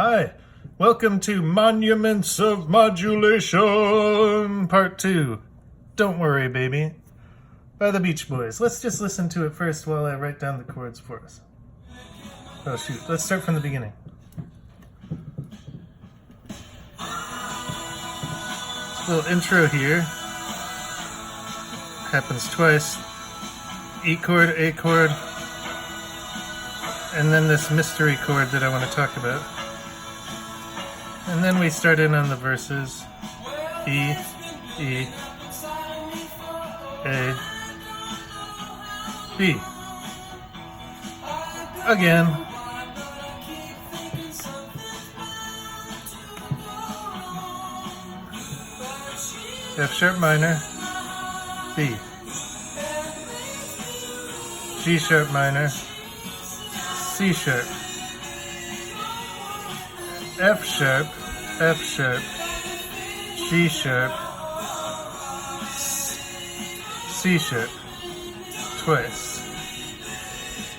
Hi, welcome to Monuments of Modulation, Part 2. Don't Worry, Baby, by the Beach Boys. Let's just listen to it first while I write down the chords for us. Oh shoot, let's start from the beginning. This little intro here happens twice. E chord, A chord, and then this mystery chord that I want to talk about. And then we start in on the verses. E, E, A, B. Again. F sharp minor, B. G sharp minor, C sharp, F sharp, F sharp, G sharp, C sharp, twice.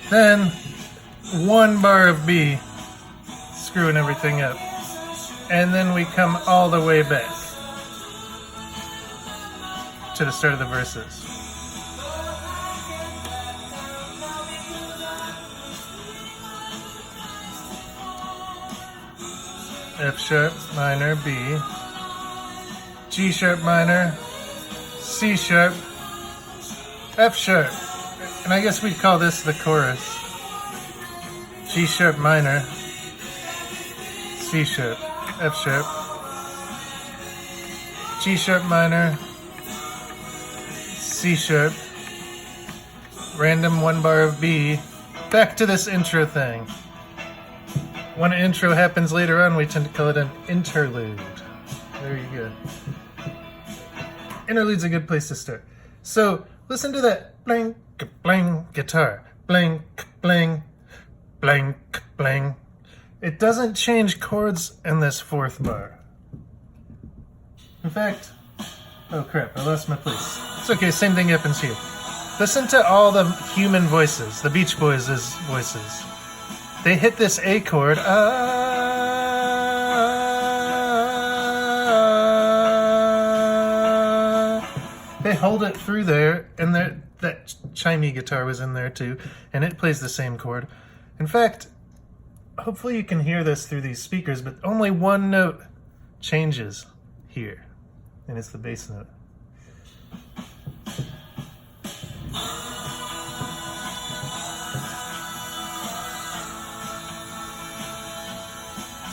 Then one bar of B, screwing everything up. And then we come all the way back to the start of the verses. F sharp minor, B, G sharp minor, C sharp, F sharp, and I guess we'd call this the chorus. G sharp minor, C sharp, F sharp, G sharp minor, C sharp, random one bar of B, back to this intro thing. When an intro happens later on, we tend to call it an interlude. There you go. Interlude's a good place to start. So, listen to that blank, blang guitar. Blank, blang, blank, blang. It doesn't change chords in this fourth bar. In fact, oh crap, I lost my place. It's okay, same thing happens here. Listen to all the human voices, the Beach Boys' voices. They hit this A chord, they hold it through there, and that chimey guitar was in there too, and it plays the same chord. In fact, hopefully you can hear this through these speakers, but only one note changes here, and it's the bass note.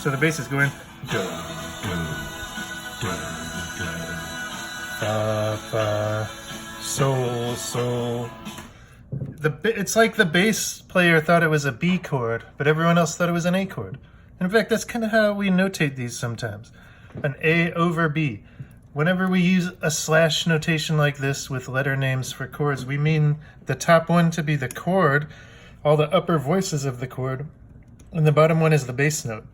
So the bass is going do, do, do, do, fa, fa, sol, sol. It's like the bass player thought it was a B chord, but everyone else thought it was an A chord. In fact, that's kind of how we notate these sometimes. An A over B. Whenever we use a slash notation like this with letter names for chords, we mean the top one to be the chord, all the upper voices of the chord, and the bottom one is the bass note.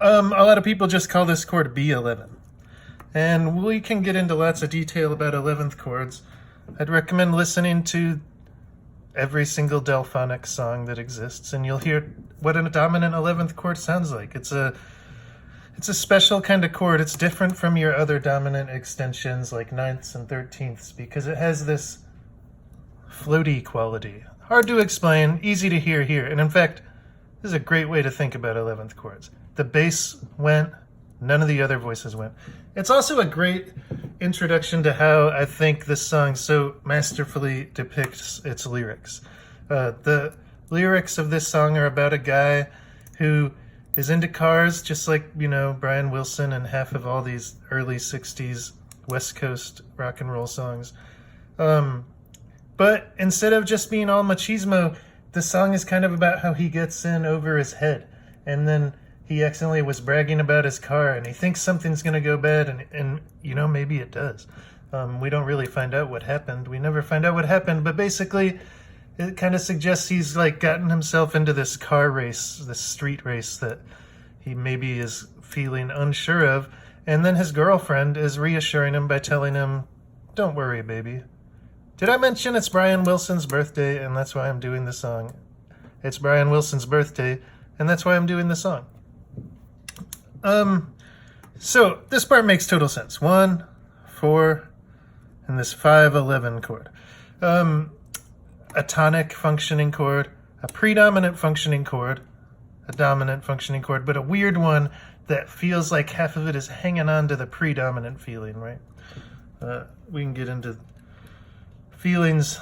A lot of people just call this chord B11. And we can get into lots of detail about 11th chords. I'd recommend listening to every single Delphonics song that exists, and you'll hear what a dominant 11th chord sounds like. It's a special kind of chord. It's different from your other dominant extensions like 9ths and 13ths because it has this floaty quality. Hard to explain, easy to hear here. And in fact, this is a great way to think about 11th chords. The bass went, none of the other voices went. It's also a great introduction to how I think this song so masterfully depicts its lyrics. The lyrics of this song are about a guy who is into cars, just like, you know, Brian Wilson and half of all these early 60s West Coast rock and roll songs. But instead of just being all machismo, the song is kind of about how he gets in over his head, and then he accidentally was bragging about his car, and he thinks something's going to go bad, and you know, maybe it does. We don't really find out what happened. We never find out what happened, but basically it kind of suggests he's like gotten himself into this car race, this street race that he maybe is feeling unsure of, and then his girlfriend is reassuring him by telling him, "Don't worry, baby. Did I mention it's Brian Wilson's birthday, and that's why I'm doing the song? It's Brian Wilson's birthday, and that's why I'm doing the song." So this part makes total sense. 1, 4, and this 5, 11 chord. A tonic functioning chord, a predominant functioning chord, a dominant functioning chord, but a weird one that feels like half of it is hanging on to the predominant feeling, right? We can get into feelings.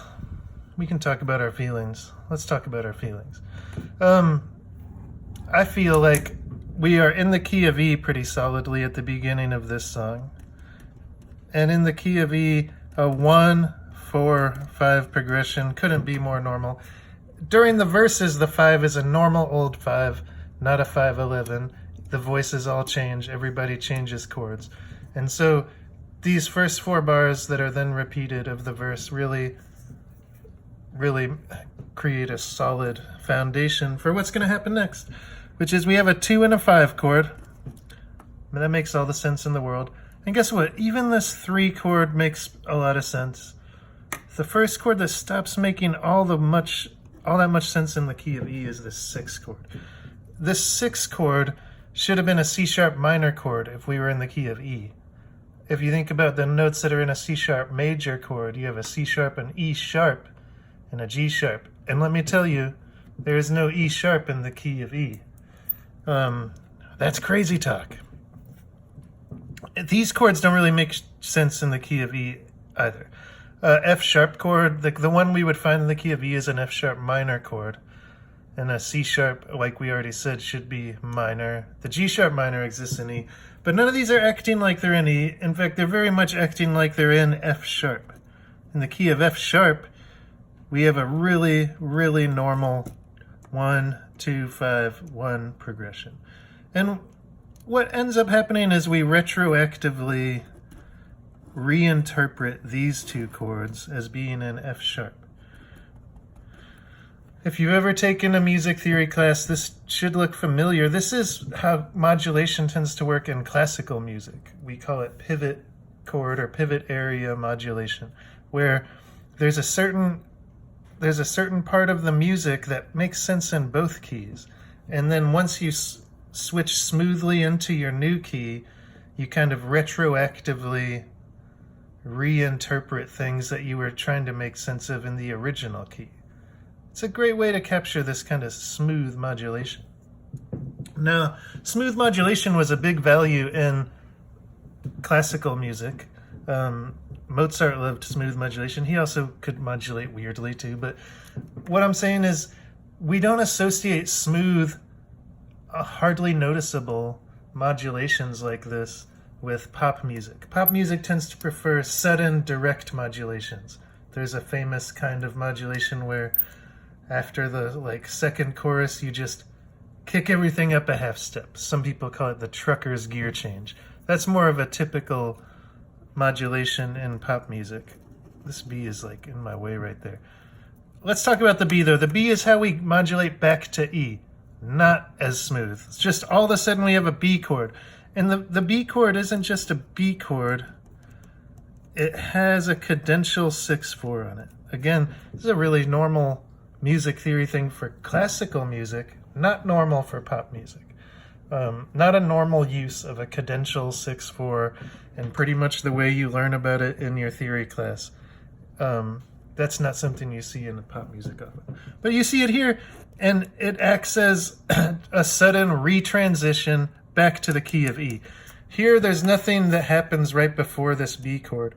We can talk about our feelings. Let's talk about our feelings. I feel like we are in the key of E pretty solidly at the beginning of this song. And in the key of E, a 1, 4, 5 progression couldn't be more normal. During the verses, the 5 is a normal old 5, not a 5/11. The voices all change. Everybody changes chords. And so these first 4 bars that are then repeated of the verse really create a solid foundation for what's going to happen next, which is we have a 2 and a 5 chord. That makes all the sense in the world. And guess what? Even this 3 chord makes a lot of sense. The first chord that stops making all that much sense in the key of E is the 6 chord. This 6 chord should have been a C sharp minor chord if we were in the key of E. If you think about the notes that are in a C sharp major chord, you have a C sharp, an E sharp, and a G sharp. And let me tell you, there is no E sharp in the key of E. That's crazy talk. These chords don't really make sense in the key of E either. F sharp chord, the one we would find in the key of E is an F sharp minor chord. And a C sharp, like we already said, should be minor. The G sharp minor exists in E. But none of these are acting like they're in E. In fact, they're very much acting like they're in F sharp. In the key of F sharp, we have a really normal 1, 2, 5, 1 progression. And what ends up happening is we retroactively reinterpret these 2 chords as being in F sharp. If you've ever taken a music theory class, this should look familiar. This is how modulation tends to work in classical music. We call it pivot chord or pivot area modulation, where there's a certain part of the music that makes sense in both keys. And then once you switch smoothly into your new key, you kind of retroactively reinterpret things that you were trying to make sense of in the original key. It's a great way to capture this kind of smooth modulation. Now, smooth modulation was a big value in classical music. Mozart loved smooth modulation. He also could modulate weirdly too, but what I'm saying is we don't associate smooth, hardly noticeable modulations like this with pop music. Pop music tends to prefer sudden, direct modulations. There's a famous kind of modulation where after the second chorus, you just kick everything up a half step. Some people call it the trucker's gear change. That's more of a typical modulation in pop music. This B is in my way right there. Let's talk about the B though. The B is how we modulate back to E. Not as smooth. It's just all of a sudden we have a B chord. And the B chord isn't just a B chord. It has a cadential 6/4 on it. Again, this is a really normal music theory thing for classical music, not normal for pop music. Not a normal use of a cadential 6/4, and pretty much the way you learn about it in your theory class. That's not something you see in pop music often. But you see it here, and it acts as a sudden retransition back to the key of E. Here, there's nothing that happens right before this B chord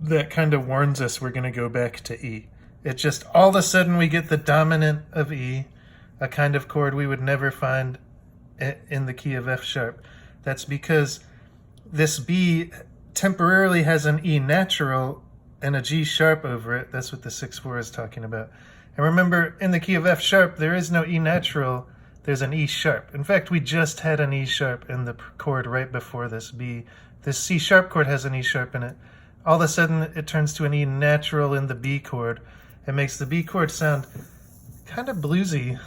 that kind of warns us we're going to go back to E. It just, all of a sudden, we get the dominant of E, a kind of chord we would never find in the key of F sharp. That's because this B temporarily has an E natural and a G sharp over it. That's what the 6/4 is talking about. And remember, in the key of F sharp, there is no E natural, there's an E sharp. In fact, we just had an E sharp in the chord right before this B. This C sharp chord has an E sharp in it. All of a sudden, it turns to an E natural in the B chord. It makes the B chord sound kind of bluesy,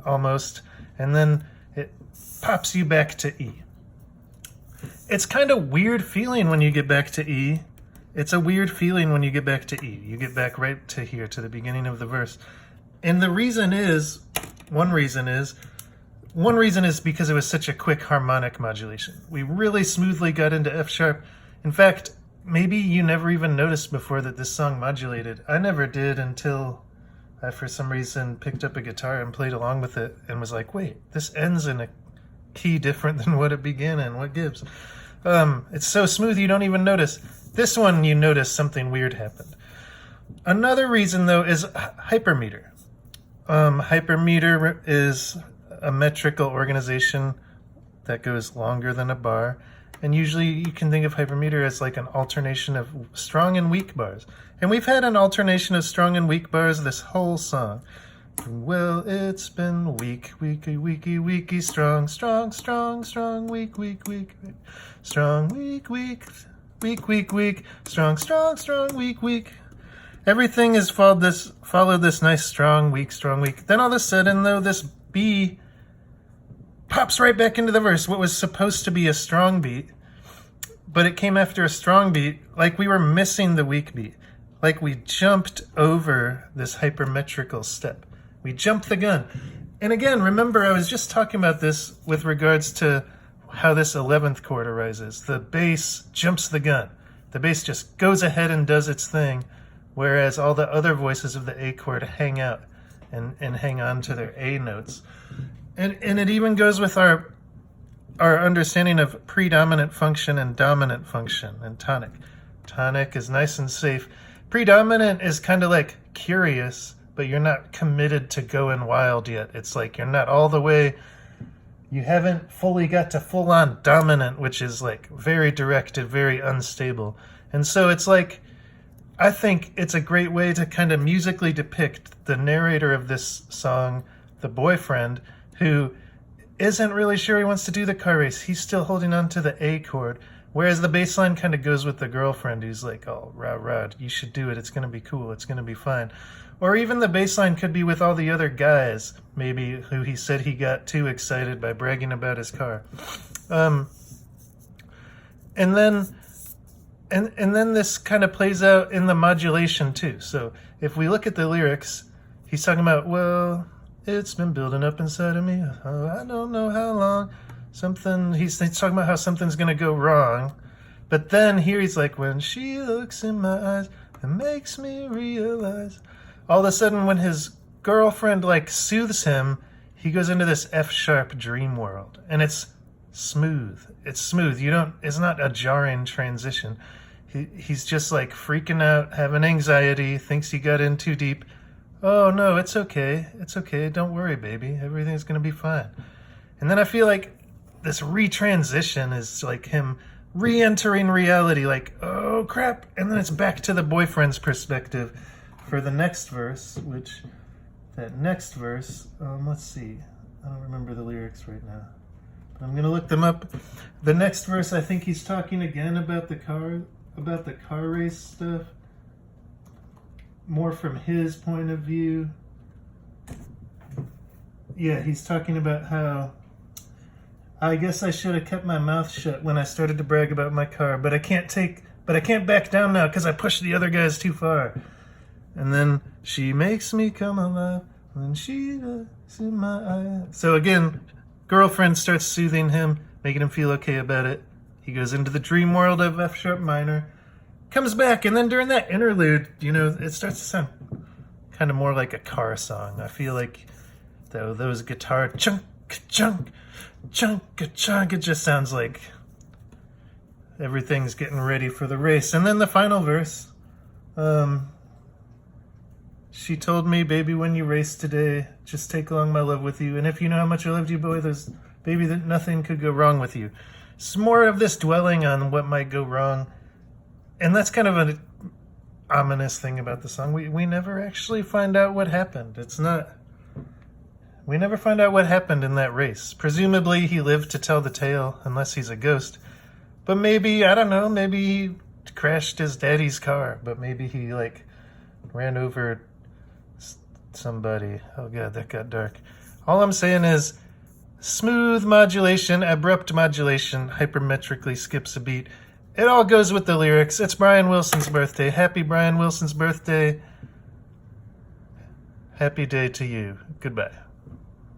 almost, and then it pops you back to E. It's kind of weird feeling when you get back to E. It's a weird feeling when you get back to E. You get back right to here, to the beginning of the verse. And the reason is, one reason is, one reason is because it was such a quick harmonic modulation. We really smoothly got into F sharp. In fact, maybe you never even noticed before that this song modulated. I never did until I, for some reason, picked up a guitar and played along with it and was like, wait, this ends in a key different than what it began in. What gives? It's so smooth you don't even notice. This one, you notice something weird happened. Another reason, though, is hypermeter. Hypermeter is a metrical organization that goes longer than a bar. And usually you can think of hypermeter as like an alternation of strong and weak bars. And we've had an alternation of strong and weak bars this whole song. Well, it's been weak, weaky, weaky, weaky, strong, strong, strong, strong, weak, weak, weak, weak, strong, weak, weak, weak, weak, weak, strong, strong, strong, weak, weak. Everything has followed this nice strong, weak, strong, weak. Then all of a sudden, though, this B pops right back into the verse. What was supposed to be a strong beat, but it came after a strong beat, like we were missing the weak beat. Like we jumped over this hypermetrical step. We jumped the gun. And again, remember, I was just talking about this with regards to how this 11th chord arises. The bass jumps the gun. The bass just goes ahead and does its thing, whereas all the other voices of the A chord hang out and hang on to their A notes. And it even goes with our understanding of predominant function and dominant function and tonic. Tonic is nice and safe. Predominant is kind of like curious, but you're not committed to going wild yet. It's like you're not all the way, you haven't fully got to full-on dominant, which is like very directed, very unstable. And so it's like, I think it's a great way to kind of musically depict the narrator of this song, the boyfriend, who isn't really sure he wants to do the car race. He's still holding on to the A chord, whereas the bass line kind of goes with the girlfriend who's like, oh, rah, you should do it. It's going to be cool. It's going to be fine. Or even the bass line could be with all the other guys, maybe, who he said he got too excited by bragging about his car. And then this kind of plays out in the modulation too. So if we look at the lyrics, he's talking about, well, it's been building up inside of me. Oh, I don't know how long. He's talking about how something's going to go wrong. But then here he's like, when she looks in my eyes, it makes me realize. All of a sudden, when his girlfriend like soothes him, he goes into this F sharp dream world. And it's smooth. It's smooth. It's not a jarring transition. He's just like freaking out, having anxiety, thinks he got in too deep. Oh no, it's okay. It's okay. Don't worry, baby. Everything's going to be fine. And then I feel like this retransition is like him re-entering reality, like, oh crap. And then it's back to the boyfriend's perspective for the next verse, let's see. I don't remember the lyrics right now, but I'm going to look them up. The next verse, I think he's talking again about the car race stuff, more from his point of view. Yeah, he's talking about how, I guess I should have kept my mouth shut when I started to brag about my car, but I can't back down now because I pushed the other guys too far. And then she makes me come alive when she looks in my eyes. So again, girlfriend starts soothing him, making him feel okay about it. He goes into the dream world of F sharp minor, comes back, and then during that interlude, it starts to sound kind of more like a car song. I feel like those guitar chunk, chunk, chunk, chunk, it just sounds like everything's getting ready for the race. And then the final verse, she told me, baby, when you race today, just take along my love with you. And if you know how much I loved you, boy, baby, that nothing could go wrong with you. It's more of this dwelling on what might go wrong. And that's kind of an ominous thing about the song. We never actually find out what happened. We never find out what happened in that race. Presumably he lived to tell the tale, unless he's a ghost. But maybe, I don't know, maybe he crashed his daddy's car. But maybe he, ran over somebody. Oh god, that got dark. All I'm saying is smooth modulation, abrupt modulation, hypermetrically skips a beat. It all goes with the lyrics. It's Brian Wilson's birthday. Happy Brian Wilson's birthday. Happy day to you. Goodbye.